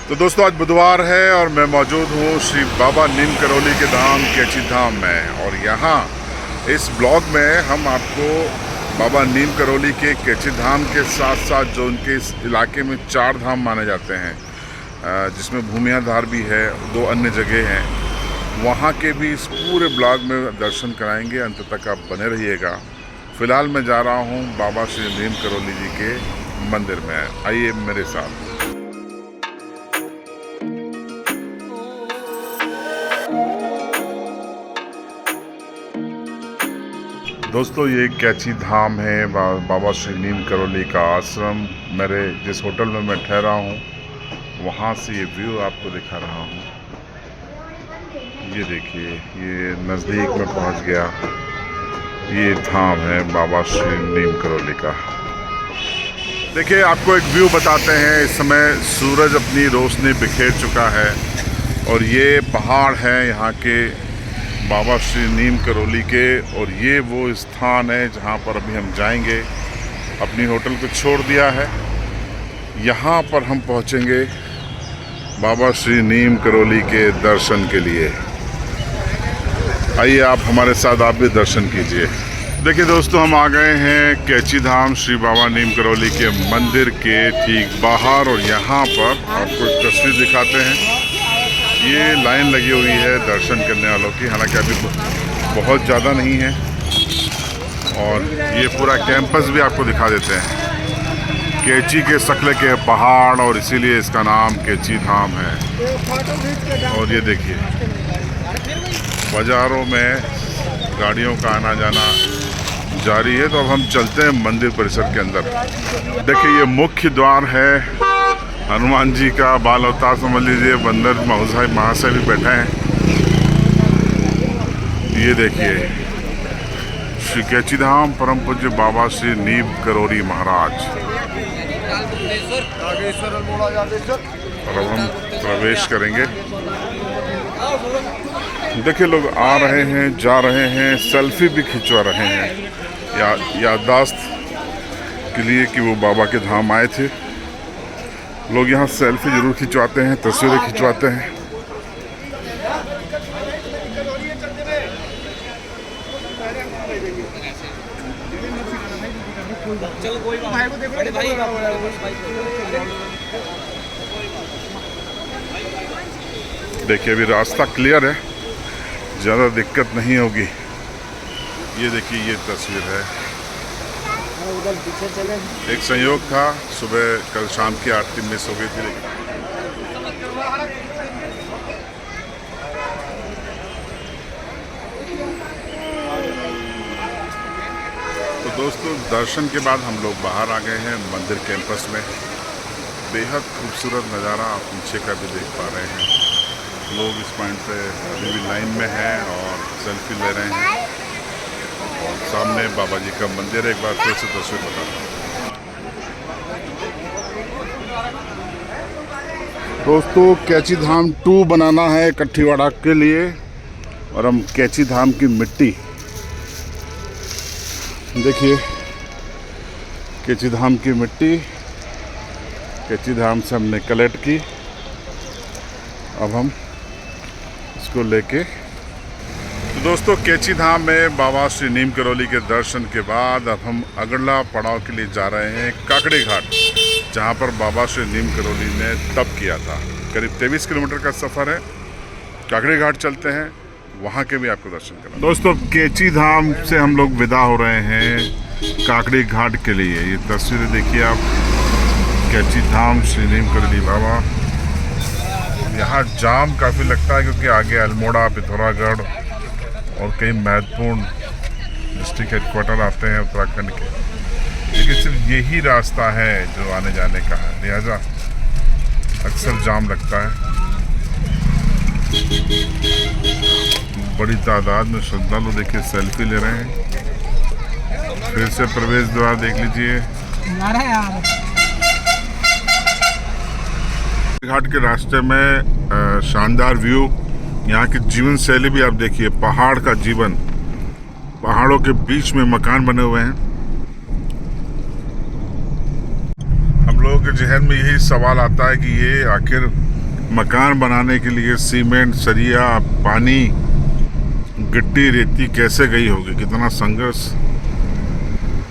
तो दोस्तों आज बुधवार है और मैं मौजूद हूँ श्री बाबा नीम करौली के धाम कैची धाम में। और यहाँ इस ब्लॉग में हम आपको बाबा नीम करौली के कैची धाम के साथ साथ जो उनके इस इलाके में 4 धाम माने जाते हैं, जिसमें भूमिया धार भी है, 2 अन्य जगह हैं, वहाँ के भी इस पूरे ब्लॉग में दर्शन कराएंगे। अंत तक आप बने रहिएगा। फ़िलहाल मैं जा रहा हूँ बाबा श्री नीम करौली जी के मंदिर में। आइए मेरे साथ। दोस्तों ये कैची धाम है, बाबा श्री नीम करौली का आश्रम। मेरे जिस होटल में मैं ठहरा हूँ वहाँ से ये व्यू आपको दिखा रहा हूँ। ये देखिए, ये नज़दीक में पहुँच गया। ये धाम है बाबा श्री नीम करौली का। देखिए आपको एक व्यू बताते हैं। इस समय सूरज अपनी रोशनी बिखेर चुका है और ये पहाड़ है यहाँ के बाबा श्री नीम करौली के। और ये वो स्थान है जहाँ पर अभी हम जाएंगे। अपनी होटल को छोड़ दिया है, यहाँ पर हम पहुँचेंगे बाबा श्री नीम करौली के दर्शन के लिए। आइए आप हमारे साथ, आप भी दर्शन कीजिए। देखिए दोस्तों, हम आ गए हैं कैची धाम श्री बाबा नीम करौली के मंदिर के ठीक बाहर। और यहाँ पर आपको एक तस्वीर दिखाते हैं। ये लाइन लगी हुई है दर्शन करने वालों की, हालांकि अभी बहुत ज़्यादा नहीं है। और ये पूरा कैंपस भी आपको दिखा देते हैं। कैची के शकल के पहाड़ और इसीलिए इसका नाम कैची धाम है। और ये देखिए, बाज़ारों में गाड़ियों का आना जाना जारी है। तो अब हम चलते हैं मंदिर परिसर के अंदर। देखिए ये मुख्य द्वार है हनुमान जी का बाल अवतार समझ लीजिए। बंदर महाशय भी बैठे हैं। ये देखिए श्री कैची धाम परम पूज्य बाबा श्री नीम करौली महाराज। और अब हम प्रवेश करेंगे। देखिए लोग आ रहे हैं, जा रहे हैं, सेल्फी भी खिंचवा रहे हैं याददाश्त के लिए कि वो बाबा के धाम आए थे। लोग यहाँ सेल्फी जरूर खिंचवाते हैं, तस्वीरें खिंचवाते हैं। देखिए अभी रास्ता क्लियर है, ज़्यादा दिक्कत नहीं होगी। ये देखिए ये तस्वीर है। एक संयोग था, सुबह कल शाम की आरती मिस हो गई थी। तो दोस्तों दर्शन के बाद हम लोग बाहर आ गए हैं मंदिर कैंपस में। बेहद खूबसूरत नज़ारा आप पीछे का भी देख पा रहे हैं। लोग इस पॉइंट पे अभी भी लाइन में हैं और सेल्फी ले रहे हैं। और सामने बाबा जी का मंदिर है। एक बार फिर से तस्वीर बताता हूँ। दोस्तों कैची धाम 2 बनाना है कट्ठीवाड़ा के लिए। और हम कैची धाम की मिट्टी देखिए, कैची धाम की मिट्टी कैची धाम से हमने कलेक्ट की। अब हम इसको लेके, तो दोस्तों कैची धाम में बाबा श्री नीम करौली के दर्शन के बाद अब हम अगला पड़ाव के लिए जा रहे हैं काकड़ी घाट, जहां पर बाबा श्री नीम करौली ने तप किया था। करीब 23 किलोमीटर का सफ़र है। काकड़ी घाट चलते हैं, वहां के भी आपको दर्शन करना। दोस्तों कैची धाम से हम लोग विदा हो रहे हैं काकड़ी घाट के लिए। ये तस्वीरें देखिए आप, कैची धाम श्री नीम करौली बाबा। यहाँ जाम काफ़ी लगता है क्योंकि आगे अल्मोड़ा, पिथौरागढ़ और कई महत्वपूर्ण डिस्ट्रिक्ट हेडक्वार्टर आते हैं उत्तराखंड के। लेकिन सिर्फ यही रास्ता है जो आने जाने का है, लिहाजा अक्सर जाम लगता है। बड़ी तादाद में श्रद्धालु देखिए सेल्फी ले रहे हैं। फिर से प्रवेश द्वार देख लीजिए। घाट के रास्ते में शानदार व्यू, यहाँ की जीवन शैली भी आप देखिए। पहाड़ का जीवन, पहाड़ों के बीच में मकान बने हुए हैं। हम लोगों के जहन में यही सवाल आता है कि ये आखिर मकान बनाने के लिए सीमेंट, सरिया, पानी, गिट्टी, रेती कैसे गई होगी, कितना संघर्ष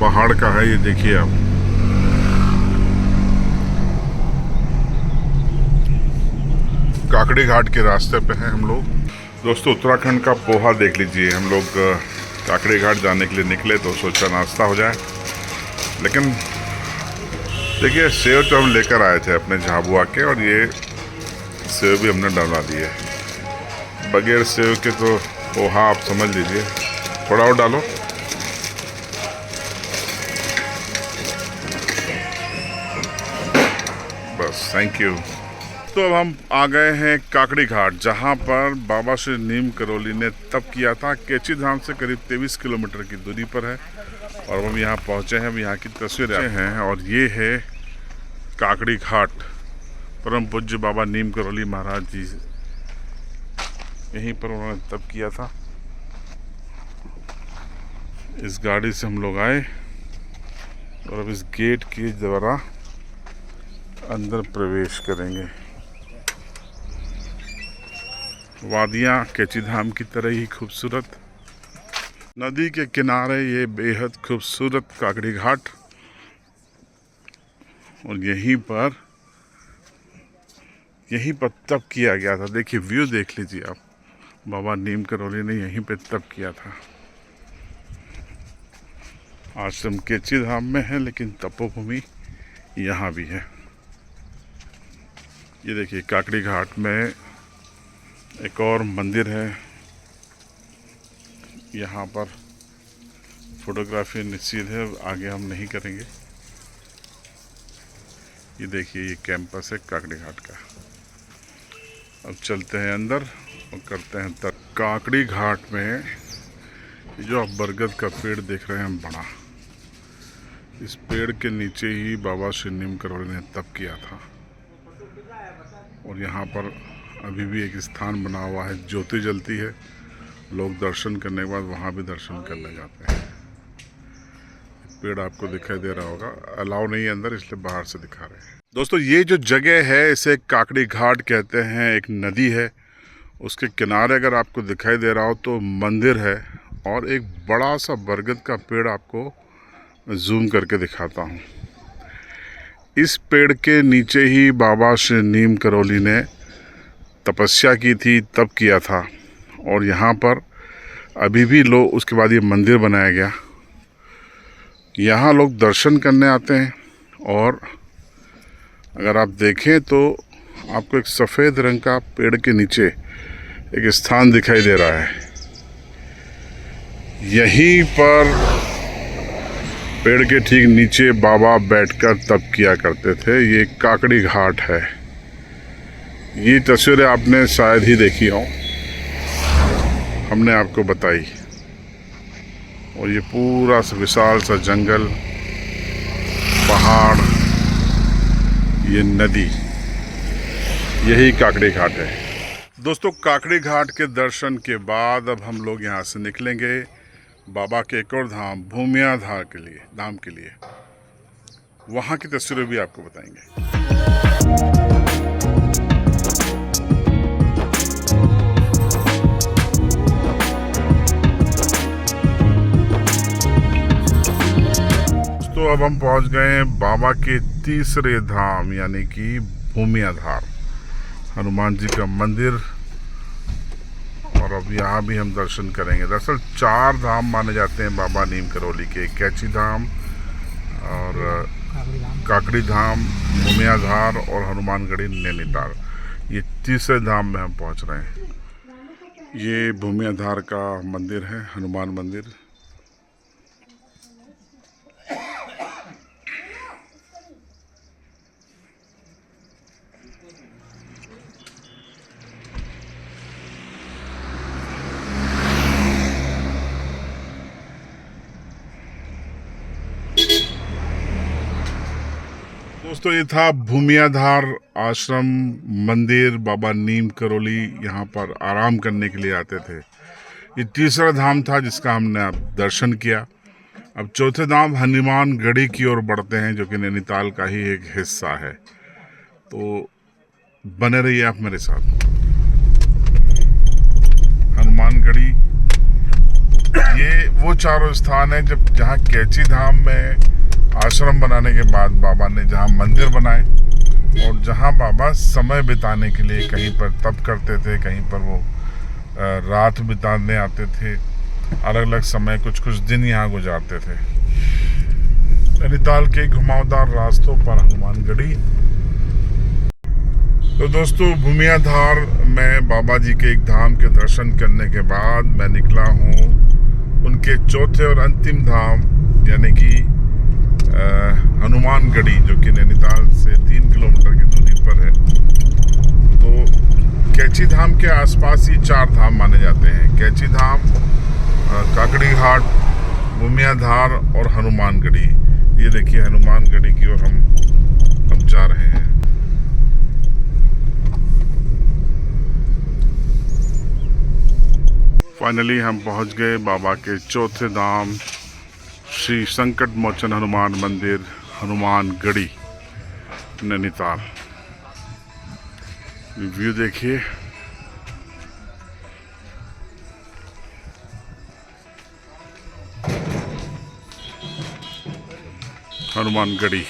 पहाड़ का है ये देखिए आप। काकड़ी घाट के रास्ते पे हैं हम लोग। दोस्तों उत्तराखंड का पोहा देख लीजिए। हम लोग काकड़ी घाट जाने के लिए निकले तो सोचा नाश्ता हो जाए, लेकिन देखिए सेव तो हम लेकर आए थे अपने झाबुआ के, और ये सेव भी हमने डलवा दिए। बगैर सेव के तो पोहा आप समझ लीजिए। थोड़ा और डालो। बस, थैंक यू। तो अब हम आ गए हैं काकड़ी घाट, जहाँ पर बाबा श्री नीम करोली ने तप किया था। कैची धाम से करीब 23 किलोमीटर की दूरी पर है, और हम यहाँ पहुँचे हैं। यहाँ की तस्वीरें हैं, और ये है काकड़ी घाट। परम पूज्य बाबा नीम करोली महाराज जी यहीं पर उन्होंने तप किया था। इस गाड़ी से हम लोग आए, और अब इस गेट के द्वारा अंदर प्रवेश करेंगे। वादियाँ कैची धाम की तरह ही खूबसूरत, नदी के किनारे ये बेहद खूबसूरत काकड़ी घाट, और यहीं पर तप किया गया था। देखिए व्यू देख लीजिए आप। बाबा नीम करोली ने यहीं पे तप किया था। आश्रम कैची धाम में है, लेकिन तपोभूमि यहाँ भी है। ये देखिए काकड़ी घाट में एक और मंदिर है। यहाँ पर फोटोग्राफी निषेध है, आगे हम नहीं करेंगे। ये देखिए ये कैंपस है काकड़ी घाट का। अब चलते हैं अंदर और करते हैं तप। काकड़ी घाट में जो आप बरगद का पेड़ देख रहे हैं बड़ा, इस पेड़ के नीचे ही बाबा श्री नीम करोली ने तप किया था। और यहाँ पर अभी भी एक स्थान बना हुआ है, ज्योति जलती है। लोग दर्शन करने के बाद वहाँ भी दर्शन करने जाते हैं। पेड़ आपको दिखाई दे रहा होगा, अलाउ नहीं है अंदर, इसलिए बाहर से दिखा रहे हैं। दोस्तों ये जो जगह है इसे काकड़ी घाट कहते हैं। एक नदी है, उसके किनारे अगर आपको दिखाई दे रहा हो तो मंदिर है, और एक बड़ा सा बरगद का पेड़ आपको जूम करके दिखाता हूँ। इस पेड़ के नीचे ही बाबा श्री नीम करोली ने तपस्या की थी, तप किया था। और यहाँ पर अभी भी लोग, उसके बाद ये मंदिर बनाया गया, यहाँ लोग दर्शन करने आते हैं। और अगर आप देखें तो आपको एक सफ़ेद रंग का पेड़ के नीचे एक स्थान दिखाई दे रहा है। यहीं पर पेड़ के ठीक नीचे बाबा बैठकर तप किया करते थे। ये काकड़ी घाट है। ये तस्वीरें आपने शायद ही देखी हो, हमने आपको बताई। और ये पूरा सा विशाल सा जंगल, पहाड़, ये नदी, यही काकड़ी घाट है। दोस्तों काकड़ी घाट के दर्शन के बाद अब हम लोग यहाँ से निकलेंगे बाबा के एक और धाम भूमिया धाम के लिए। वहाँ की तस्वीरें भी आपको बताएंगे। तो अब हम पहुंच गए हैं बाबा के तीसरे धाम, यानी कि भूमियाधार, हनुमान जी का मंदिर। और अब यहाँ भी हम दर्शन करेंगे। दरअसल 4 धाम माने जाते हैं बाबा नीम करोली के, कैची धाम और काकड़ी धाम, भूमियाधार और हनुमानगढ़ी नैनीताल। ये तीसरे धाम में हम पहुँच रहे हैं। ये भूमियाधार का मंदिर है, हनुमान मंदिर। दोस्तों ये था भूमियाधार आश्रम मंदिर। बाबा नीम करोली यहाँ पर आराम करने के लिए आते थे। ये तीसरा धाम था जिसका हमने अब दर्शन किया। अब चौथे धाम हनुमानगढ़ी की ओर बढ़ते हैं, जो कि नैनीताल का ही एक हिस्सा है। तो बने रहिए आप मेरे साथ। हनुमानगढ़ी, ये वो चारों स्थान है जहाँ कैची धाम में आश्रम बनाने के बाद बाबा ने जहाँ मंदिर बनाए और जहाँ बाबा समय बिताने के लिए कहीं पर तप करते थे, कहीं पर वो रात बिताने आते थे, अलग अलग समय कुछ दिन यहाँ गुजारते थे। नैनीताल के घुमावदार रास्तों पर हनुमानगढ़ी। तो दोस्तों, भूमिया धार में बाबा जी के एक धाम के दर्शन करने के बाद मैं निकला हूँ उनके चौथे और अंतिम धाम यानी कि हनुमानगढ़ी, जो कि नैनीताल से 3 किलोमीटर की दूरी पर है। तो कैची धाम के आसपास ही 4 धाम माने जाते हैं: कैची धाम, काकड़ी घाट, भूमिया धार और हनुमानगढ़ी। ये देखिए हनुमानगढ़ी की ओर हम जा रहे हैं। फाइनली हम पहुंच गए बाबा के चौथे धाम श्री संकट मोचन हनुमान मंदिर, हनुमानगढ़ी, नैनीताल। व्यू देखिए। हनुमानगढ़ी।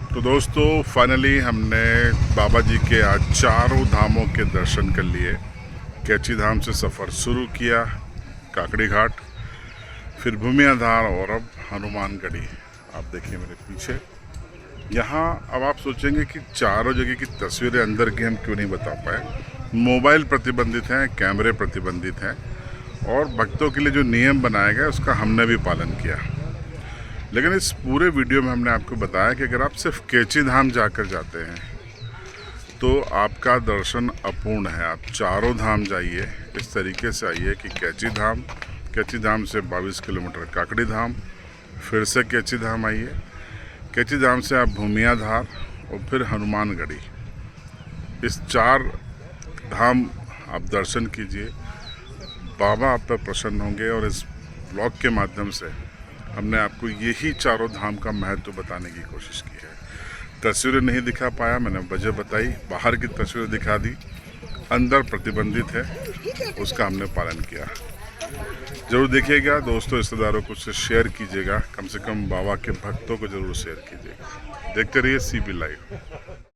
तो दोस्तों, फाइनली हमने बाबा जी के आज चारों धामों के दर्शन कर लिए। कैची धाम से सफ़र शुरू किया, काकड़ी घाट, फिर भूमिया धार और अब हनुमानगढ़ी। आप देखिए मेरे पीछे। यहाँ अब आप सोचेंगे कि चारों जगह की तस्वीरें अंदर की हम क्यों नहीं बता पाए। मोबाइल प्रतिबंधित हैं, कैमरे प्रतिबंधित हैं और भक्तों के लिए जो नियम बनाए गए उसका हमने भी पालन किया। लेकिन इस पूरे वीडियो में हमने आपको बताया कि अगर आप सिर्फ कैची धाम जाकर जाते हैं तो आपका दर्शन अपूर्ण है। आप चारों धाम जाइए, इस तरीके से आइए कि कैची धाम से 22 किलोमीटर काकड़ी धाम, फिर से कैची धाम आइए, कैची धाम से आप भूमिया धार और फिर हनुमानगढ़ी। इस 4 धाम आप दर्शन कीजिए, बाबा आप पर प्रसन्न होंगे। और इस ब्लॉग के माध्यम से हमने आपको यही चारों धाम का महत्व बताने की कोशिश की है। तस्वीरें नहीं दिखा पाया, मैंने वजह बताई, बाहर की तस्वीरें दिखा दी, अंदर प्रतिबंधित है, उसका हमने पालन किया। ज़रूर देखिएगा दोस्तों, रिश्तेदारों को शेयर कीजिएगा, कम से कम बाबा के भक्तों को ज़रूर शेयर कीजिएगा। देखते रहिए CB लाइव।